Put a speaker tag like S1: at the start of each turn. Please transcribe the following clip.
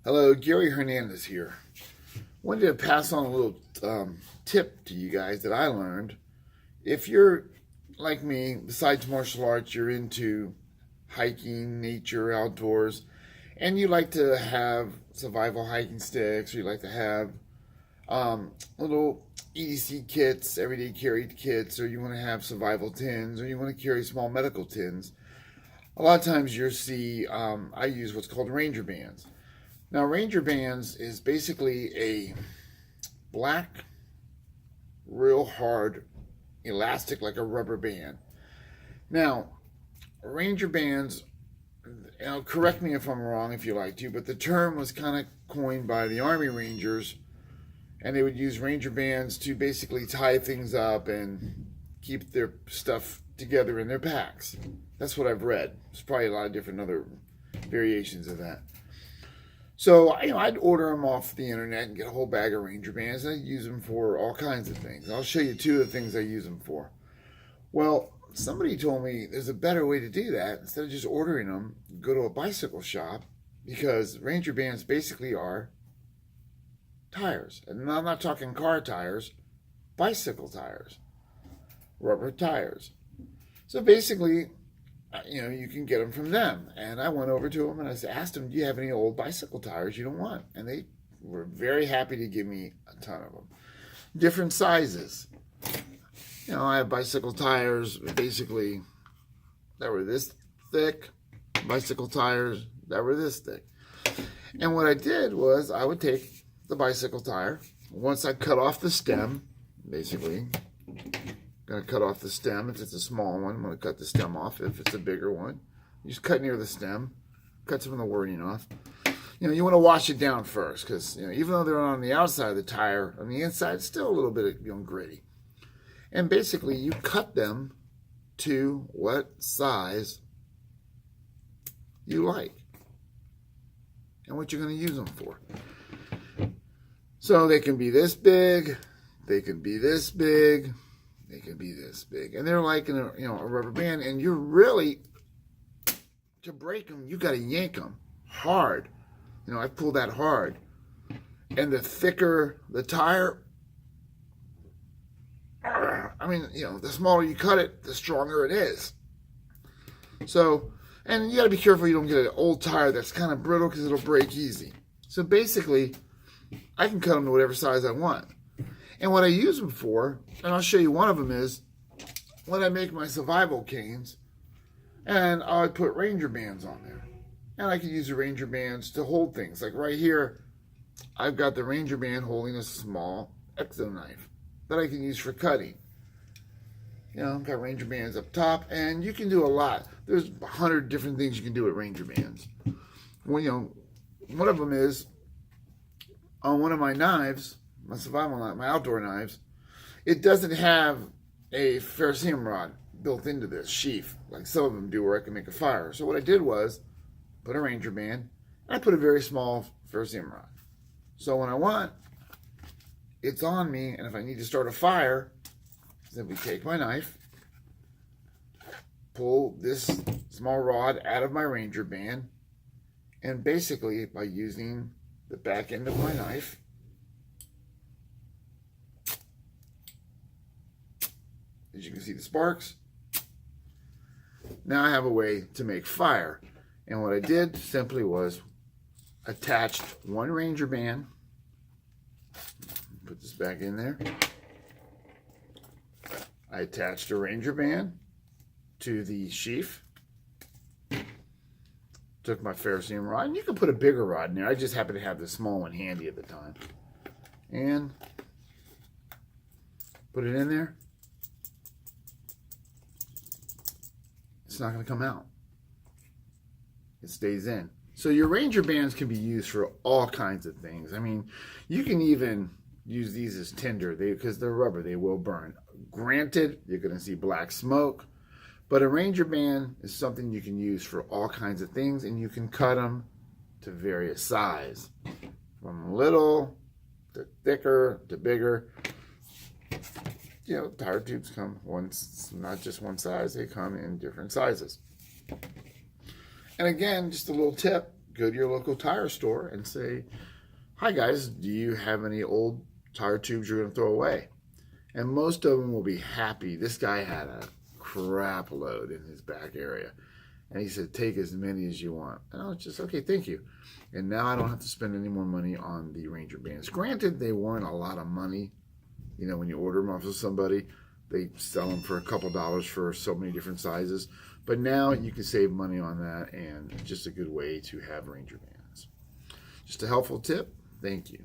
S1: Hello, Gary Hernandez here. Wanted to pass on a little tip to you guys that I learned. If you're like me, besides martial arts, you're into hiking, nature, outdoors, and you like to have survival hiking sticks, or you like to have little EDC kits, everyday carry kits, or you want to have survival tins, or you want to carry small medical tins. A lot of times you'll see I use what's called Ranger bands. Now, Ranger Bands is basically a black, real hard elastic like a rubber band. Now, Ranger Bands, correct me if I'm wrong if you like to, but the term was kind of coined by the Army Rangers, and they would use Ranger Bands to basically tie things up and keep their stuff together in their packs. That's what I've read. There's probably a lot of different other variations of that. So, I'd order them off the internet and get a whole bag of Ranger Bands, and I'd use them for all kinds of things. I'll show you two of the things I use them for. Well, somebody told me there's a better way to do that. Instead of just ordering them, go to a bicycle shop, because Ranger Bands basically are tires. And I'm not talking car tires, bicycle tires, rubber tires. So basically, you can get them from them. And I went over to them and I asked them, do you have any old bicycle tires you don't want? And they were very happy to give me a ton of them. Different sizes. I have bicycle tires basically that were this thick, bicycle tires that were this thick. And what I did was I would take the bicycle tire, once I cut off the stem, basically, going to cut off the stem. If it's a small one, I'm going to cut the stem off. If it's a bigger one, you just cut near the stem, cut some of the wording off. You want to wash it down first, because even though they're on the outside of the tire, on the inside it's still a little bit gritty. And basically you cut them to what size you like and what you're going to use them for. So they can be this big, they can be this big, they can be this big, and they're like in a rubber band. And you're really, to break them, you got to yank them hard. I pull that hard, and the thicker the tire, the smaller you cut it, the stronger it is. So, and you got to be careful you don't get an old tire that's kind of brittle, because it'll break easy. So basically, I can cut them to whatever size I want. And what I use them for, and I'll show you one of them, is when I make my survival canes, and I would put Ranger Bands on there. And I can use the Ranger Bands to hold things. Like right here, I've got the Ranger Band holding a small X-Acto knife that I can use for cutting. I've got Ranger Bands up top, and you can do a lot. There's 100 different things you can do with Ranger Bands. Well, one of them is, on one of my knives, my survival knife, my outdoor knives, it doesn't have a ferrocerium rod built into this sheath like some of them do, where I can make a fire. So what I did was put a Ranger Band, and I put a very small ferrocerium rod. So when I want, it's on me, and if I need to start a fire, simply take my knife, pull this small rod out of my Ranger Band, and basically by using the back end of my knife, as you can see the sparks, now I have a way to make fire. And what I did simply was attached one Ranger Band, put this back in there. I attached a Ranger Band to the sheath, took my ferrocerium rod, and you can put a bigger rod in there. I just happen to have the small one handy at the time, and put it in there. It's not going to come out. It stays in. So your Ranger Bands can be used for all kinds of things. You can even use these as tinder, because they're rubber, they will burn. Granted, you're going to see black smoke, but a Ranger Band is something you can use for all kinds of things, and you can cut them to various size, from little to thicker to bigger. Tire tubes come not just one size, they come in different sizes. And again, just a little tip, go to your local tire store and say, "Hi guys, do you have any old tire tubes you're going to throw away?" And most of them will be happy. This guy had a crap load in his back area. And he said, "Take as many as you want." And I was just, "Okay, thank you." And now I don't have to spend any more money on the Ranger bands. Granted, they weren't a lot of money. You know, when you order them off of somebody, they sell them for a couple dollars for so many different sizes. But now you can save money on that, and just a good way to have Ranger bands. Just a helpful tip. Thank you.